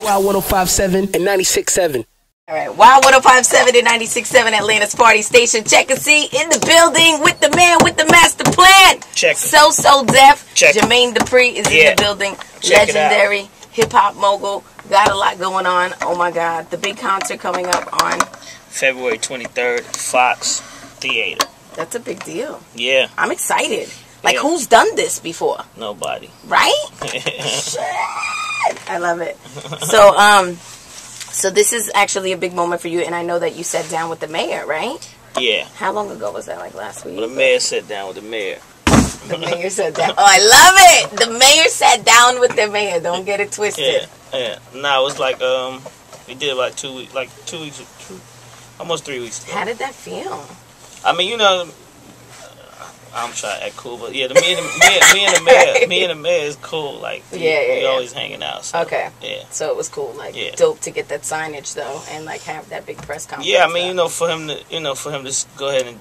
Wow 105.7 and 96.7. All right, Wow 105.7 and 96.7 Atlanta's Party Station. Check and see in the building with the man with the master plan. Check. SoSoDef. Check. Jermaine Dupri is in the building. Check Legendary hip hop mogul. Got a lot going on. Oh my God, the big concert coming up on February 23rd, Fox Theater. That's a big deal. Yeah. I'm excited. Like, who's done this before? Nobody. Right? Shit. I love it. So this is actually a big moment for you, and I know that you sat down with the mayor, right? Yeah. How long ago was that? Like last week? Well, the mayor sat down with the mayor. The mayor sat down. Oh, I love it. The mayor sat down with the mayor. Don't get it twisted. Yeah. No, it was like we did like 2 weeks, almost 3 weeks ago. How did that feel? I mean, you know, I'm trying to act cool, but yeah, me and the mayor is cool. Like, we always hanging out. So, okay. Yeah. So it was cool, like dope to get that signage though, and like have that big press conference. Yeah, I mean, you know, for him to go ahead and,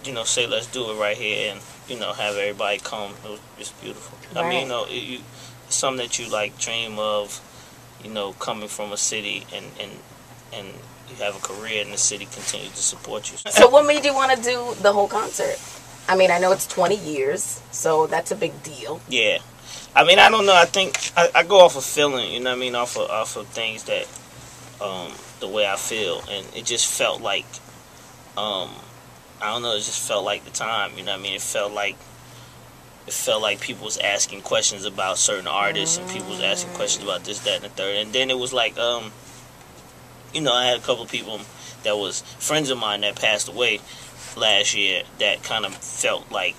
you know, say let's do it right here, and you know, have everybody come. It was just beautiful. Right. I mean, you know, it's something that you like dream of, you know, coming from a city and you have a career and the city continues to support you. So what made you want to do the whole concert? I mean, I know it's 20 years, so that's a big deal. Yeah. I mean, I don't know. I think I go off of feeling, you know what I mean, off of things that, the way I feel. And it just felt like, I don't know, it just felt like the time, you know what I mean? It felt like people was asking questions about certain artists and people was asking questions about this, that, and the third. And then it was like, you know, I had a couple of people that was friends of mine that passed away last year that kind of felt like,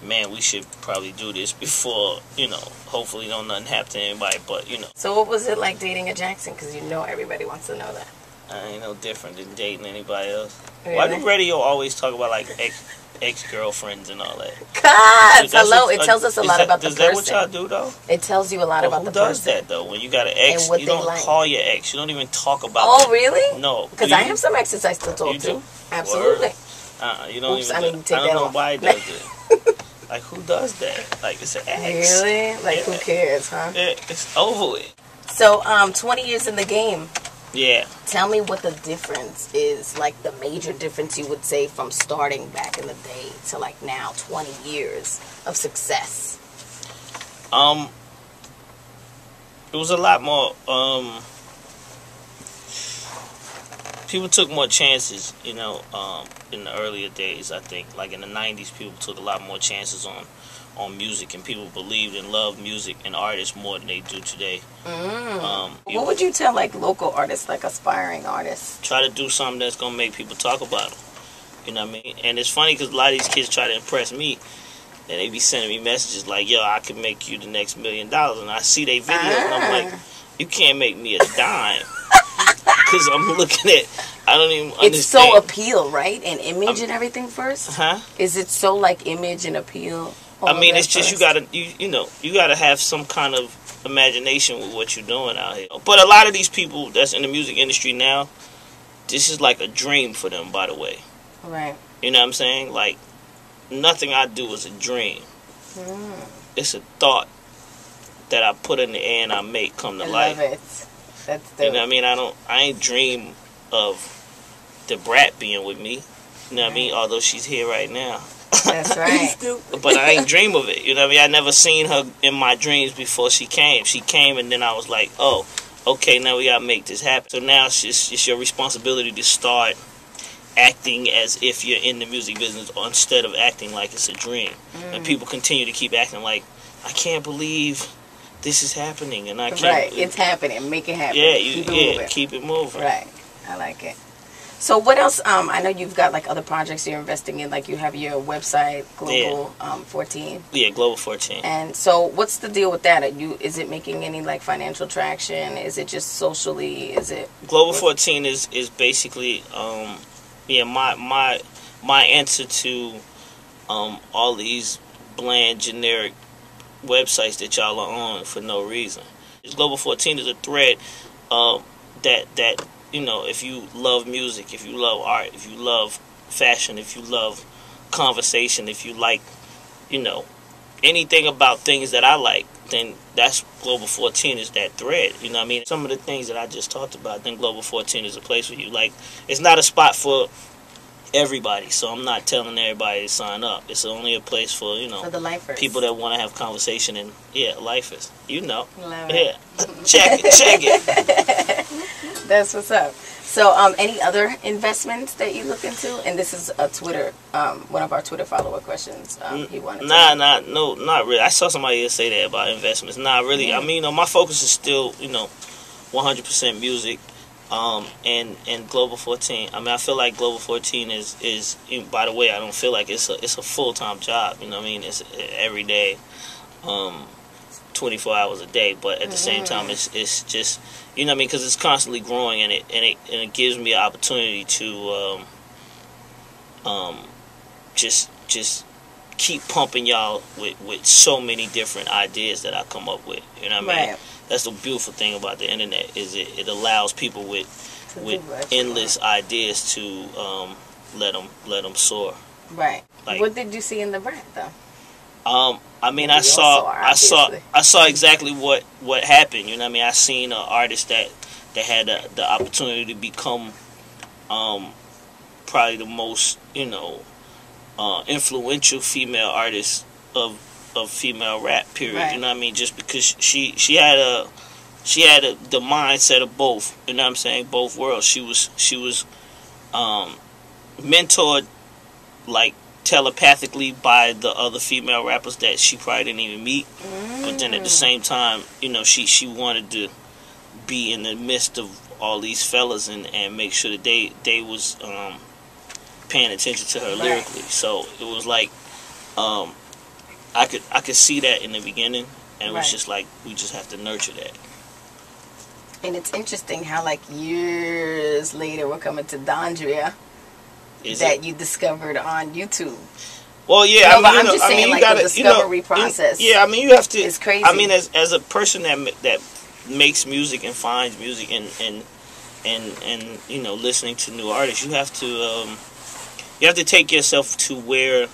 man, we should probably do this before, you know, hopefully don't nothing happen to anybody, but, you know. So what was it like dating a Jackson? Because you know everybody wants to know that. I ain't no different than dating anybody else. Really? Why do radio always talk about, like, ex-girlfriends and all that? Cause, hello, it tells us a lot about the person. Is that what y'all do, though? It tells you a lot about the person. Who does that, though? When you got an ex, you don't call your ex. You don't even talk about Oh, really? No. Because I have some exes I still talk to. Absolutely. You don't even. I don't know why he does it. Like, who does that? Like, it's an ex. Really? Like, who cares, huh? Yeah, it's over with. So, 20 years in the game. Yeah. Tell me what the difference is, like the major difference you would say from starting back in the day to like now, 20 years of success. It was a lot more, people took more chances, you know, in the earlier days, I think. Like in the 90s, people took a lot more chances on music, and people believed and loved music and artists more than they do today. What would you tell like local artists, like aspiring artists? Try to do something that's going to make people talk about them. You know what I mean? And it's funny because a lot of these kids try to impress me, and they be sending me messages like, yo, I can make you the next $1 million. And I see their videos, and I'm like, you can't make me a dime. Because I'm looking at, I don't even understand. It's so appeal, right? And image and everything first? Huh? Is it so like image and appeal? I mean, it's just you gotta have some kind of imagination with what you're doing out here. But a lot of these people that's in the music industry now, this is like a dream for them, by the way. Right. You know what I'm saying? Like, nothing I do is a dream. It's a thought that I put in the air and I make come to life. I love it. That's dope. You know what I mean? I ain't dream of the brat being with me. You know what I mean? Although she's here right now. That's right. But I ain't dream of it. You know what I mean? I never seen her in my dreams before she came. She came and then I was like, oh, okay, now we gotta make this happen. So now it's your responsibility to start acting as if you're in the music business instead of acting like it's a dream. And people continue to keep acting like, I can't believe this is happening, and I can't. Right, it's happening. Make it happen. Yeah, keep it moving. Right, I like it. So what else? I know you've got like other projects you're investing in. Like you have your website, Global 14. Yeah, Global 14. And so, what's the deal with that? Is it making any like financial traction? Is it just socially? Is it Global 14 is basically my answer to all these bland generic websites that y'all are on for no reason. Global 14 is a thread that you know, if you love music, if you love art, if you love fashion, if you love conversation, if you like, you know, anything about things that I like, then that's Global 14 is that thread. You know what I mean? Some of the things that I just talked about, then Global 14 is a place for you. Like, it's not a spot for everybody, so I'm not telling everybody to sign up. It's only a place for, you know, for the lifers, people that want to have conversation, and lifers, you know. Love it. Check it. That's what's up. So, any other investments that you look into? And this is a Twitter, one of our Twitter follower questions. He wanted not really. I saw somebody else say that about investments. Not really. I mean, my focus is still, 100% music. And Global 14. I mean, I feel like Global 14 is by the way, I don't feel like it's a full-time job. You know what I mean? It's every day, 24 hours a day. But at the same time, it's just, you know what I mean? Because it's constantly growing, and it gives me an opportunity to just keep pumping y'all with so many different ideas that I come up with. You know what I mean? Right. That's the beautiful thing about the internet, is it allows people with endless ideas to let them soar. Right. Like, what did you see in the brand though? I mean, I saw exactly what happened. You know what I mean? I seen an artist that had the opportunity to become probably the most influential female artist of female rap, period. Right. You know what I mean? Just because she had the mindset of both. You know what I'm saying? Both worlds. She was mentored like telepathically by the other female rappers that she probably didn't even meet. But then at the same time, she wanted to be in the midst of all these fellas and make sure that they was paying attention to her lyrically. So it was like I could see that in the beginning, and it was just like, we just have to nurture that. And it's interesting how, like, years later, we're coming to Dondria that you discovered on YouTube. Well, yeah, no, I'm just saying, like, the discovery process. Yeah, I mean, you have to. It's crazy. I mean, as a person that makes music and finds music and listening to new artists, you have to take yourself to where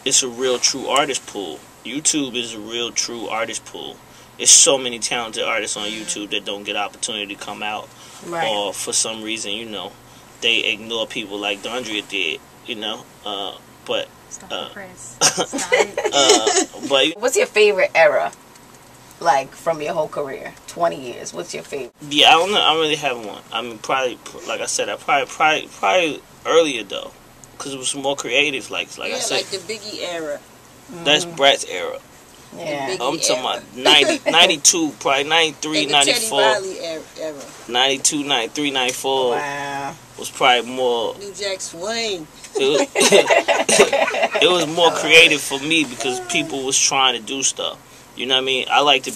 it's a real true artist pool. YouTube is a real true artist pool. There's so many talented artists on YouTube that don't get opportunity to come out, or for some reason, they ignore people like Dondria did. But stop the praise. But what's your favorite era, like, from your whole career? 20 years. What's your favorite? Yeah, I don't know. I don't really have one. I mean, probably, like I said, probably earlier though, because it was more creative. Like I said, like the Biggie era. That's Brat's era. Yeah, I'm talking about 92, probably 93, and the 94. Teddy Riley era. 92, 93, 94. Wow. Was probably more. New Jack Swing. It was more creative for me because people was trying to do stuff. You know what I mean? I like to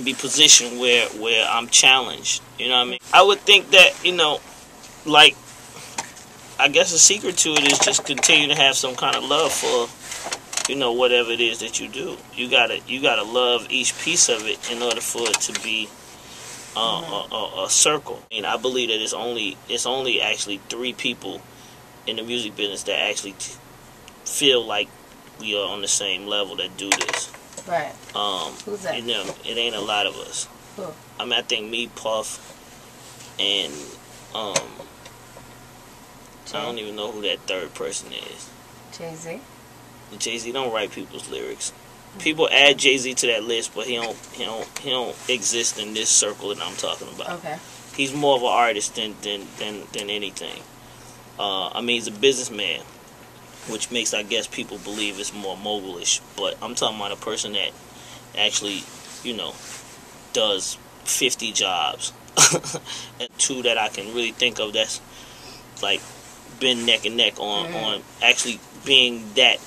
be positioned where I'm challenged. You know what I mean? I would think that, like, I guess the secret to it is just continue to have some kind of love for, whatever it is that you do. You gotta love each piece of it in order for it to be a circle. And I believe that it's only actually 3 people in the music business that actually feel like we are on the same level that do this. Right. Who's that? It ain't a lot of us. Who? I mean, I think me, Puff, and I don't even know who that third person is. Jay-Z. Jay-Z don't write people's lyrics. People add Jay-Z to that list, but he don't exist in this circle that I'm talking about. Okay. He's more of an artist than anything. I mean, he's a businessman, which makes, I guess, people believe it's more mogul-ish. But I'm talking about a person that actually, does 50 jobs. And 2 that I can really think of that's like been neck and neck on actually being that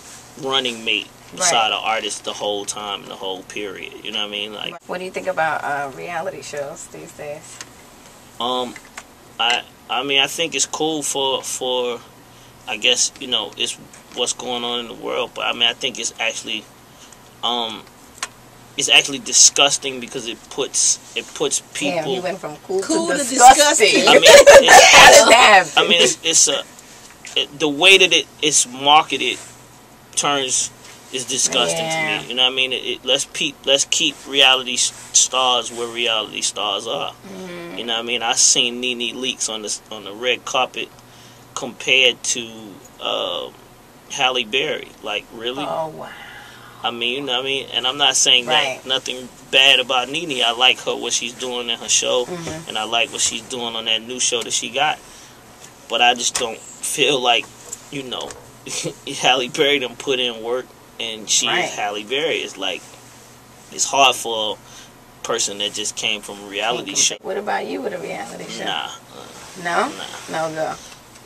running mate beside an artist the whole time and the whole period. You know what I mean? Like, what do you think about reality shows these days? I mean, I think it's cool for I guess, it's what's going on in the world, but I mean, I think it's actually disgusting because it puts people. Damn, he went from cool to to disgusting. I mean, How did that happen? I mean, the way that it's marketed turns is disgusting to me. You know what I mean? Let's keep reality stars where reality stars are. You know what I mean? I seen Nene Leakes on the red carpet compared to Halle Berry. Like, really? Oh wow. I mean, you know what I mean? And I'm not saying that nothing bad about Nene. I like her, what she's doing in her show, and I like what she's doing on that new show that she got. But I just don't feel like, you know, Halle Berry done put in work, and she is Halle Berry. It's like, it's hard for a person that just came from a reality show. What about you with a reality show? Nah. No? Nah. No go.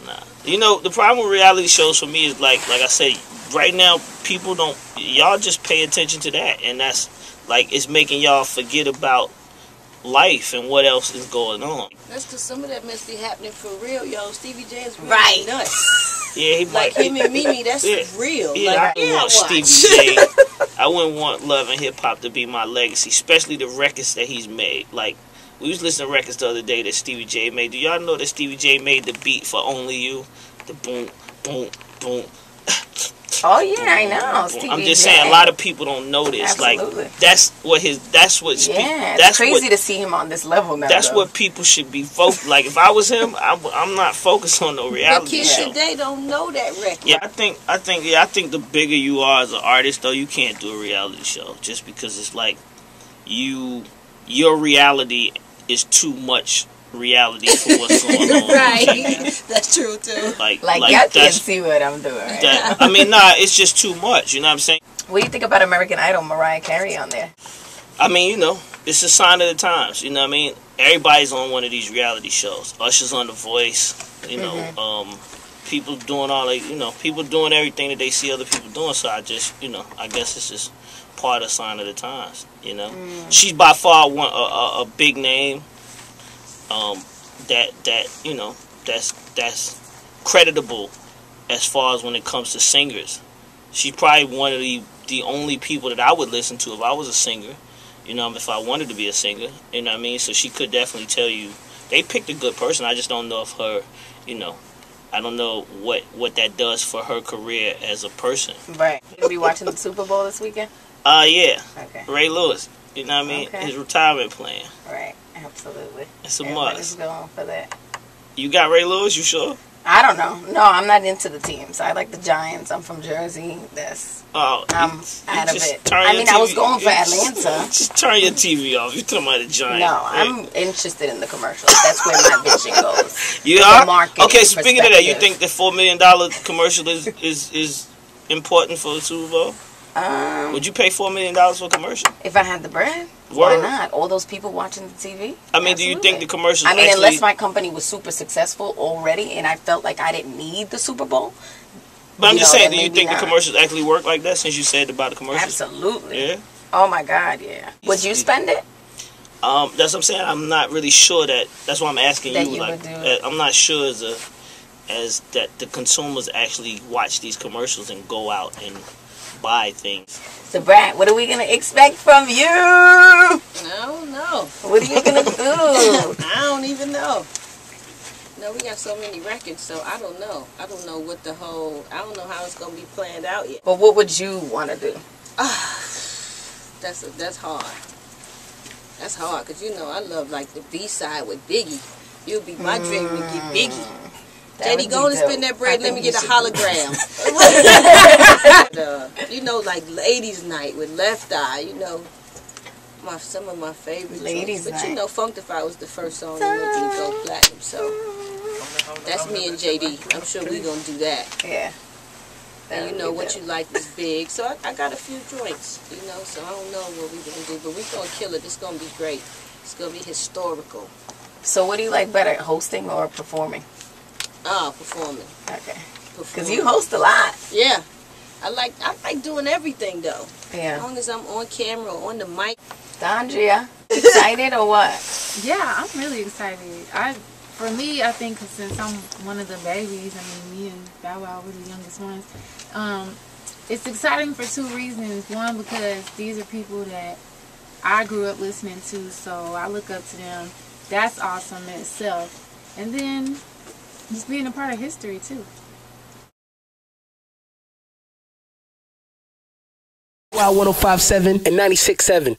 Nah. You know, the problem with reality shows for me is like I said, right now, people don't, y'all just pay attention to that, and that's, like, it's making y'all forget about life and what else is going on. That's because some of that must be happening for real, yo. Stevie J is really nuts. Yeah, he like him and Mimi, that's real. Yeah, like, I want Stevie J. I wouldn't want Love and Hip Hop to be my legacy, especially the records that he's made. Like, we was listening to records the other day that Stevie J made. Do y'all know that Stevie J made the beat for Only You? The boom, boom, boom. Oh yeah, I know. Stevie I'm just J. saying, a lot of people don't know this. Absolutely. Like, that's what it's crazy to see him on this level now. That's what people should be focused. Like, if I was him, I'm not focused on no reality kids show. today don't know that record. Yeah, I think the bigger you are as an artist, though, you can't do a reality show just because it's like your reality is too much reality for what's going on. Right. That's true too. Like y'all can't see what I'm doing. I mean, nah, it's just too much. You know what I'm saying? What do you think about American Idol, Mariah Carey on there? I mean, you know, it's a sign of the times. You know what I mean? Everybody's on one of these reality shows. Usher's on The Voice. You know, people doing people doing everything that they see other people doing. So I just, you know, I guess it's just part of the sign of the times. You know, she's by far a big name. That you know, that's creditable as far as when it comes to singers. She's probably one of the only people that I would listen to if I was a singer. You know, if I wanted to be a singer. You know what I mean? So she could definitely tell you they picked a good person. I just don't know if her, you know, I don't know what that does for her career as a person. Right. You'll be watching the Super Bowl this weekend? Yeah. Okay. Ray Lewis. You know what I mean? Okay. His retirement plan. Right. Absolutely. It's a Everybody's must. going for that. You got Ray Lewis? You sure? I don't know. No, I'm not into the teams. I like the Giants. I'm from Jersey. I'm out of it. I mean, I was going for Atlanta. Just turn your TV off. You're talking about the Giants. No, I'm interested in the commercials. That's where my vision goes. You are? Okay, speaking of that, you think the $4 million commercial is important for the Super Bowl? Would you pay $4 million for a commercial? If I had the bread, why not? All those people watching the TV. I mean, do you think the commercials? I mean, unless my company was super successful already, and I felt like I didn't need the Super Bowl. But I'm just saying, do you think the commercials actually work like that? Since you said about the commercials, absolutely. Yeah. Oh my God, yeah. Would you spend it? That's what I'm saying. I'm not really sure that. That's why I'm asking you. Like, I'm not sure as that the consumers actually watch these commercials and go out and buy things. So, Brad, what are we gonna expect from you? I don't know. What are you gonna do? I don't even know. No, we got so many records, so I don't know. I don't know what I don't know how it's gonna be planned out yet. But what would you want to do? That's hard. That's hard, because you know I love like the B-side with Biggie. It would be my dream to get Biggie. JD, go and spend that bread. Let me get a hologram. You know, like Ladies Night with Left Eye. You know, some of my favorite Ladies Night. But you know, Funkify was the first song that went to go platinum. So that's me and JD. I'm sure we gonna do that. Yeah. And you know what you like is big. So I got a few joints. You know, so I don't know what we gonna do, but we gonna kill it. It's gonna be great. It's gonna be historical. So what do you like better, hosting or performing? Performing. Okay. Because you host a lot. Yeah. I like doing everything though. Yeah. As long as I'm on camera or on the mic. Dondria, excited or what? Yeah, I'm really excited. For me, I think since I'm one of the babies, I mean, me and Bow Wow were the youngest ones. It's exciting for two reasons. One, because these are people that I grew up listening to, so I look up to them. That's awesome in itself. And then just being a part of history too. Wow 105.7 and 96.7.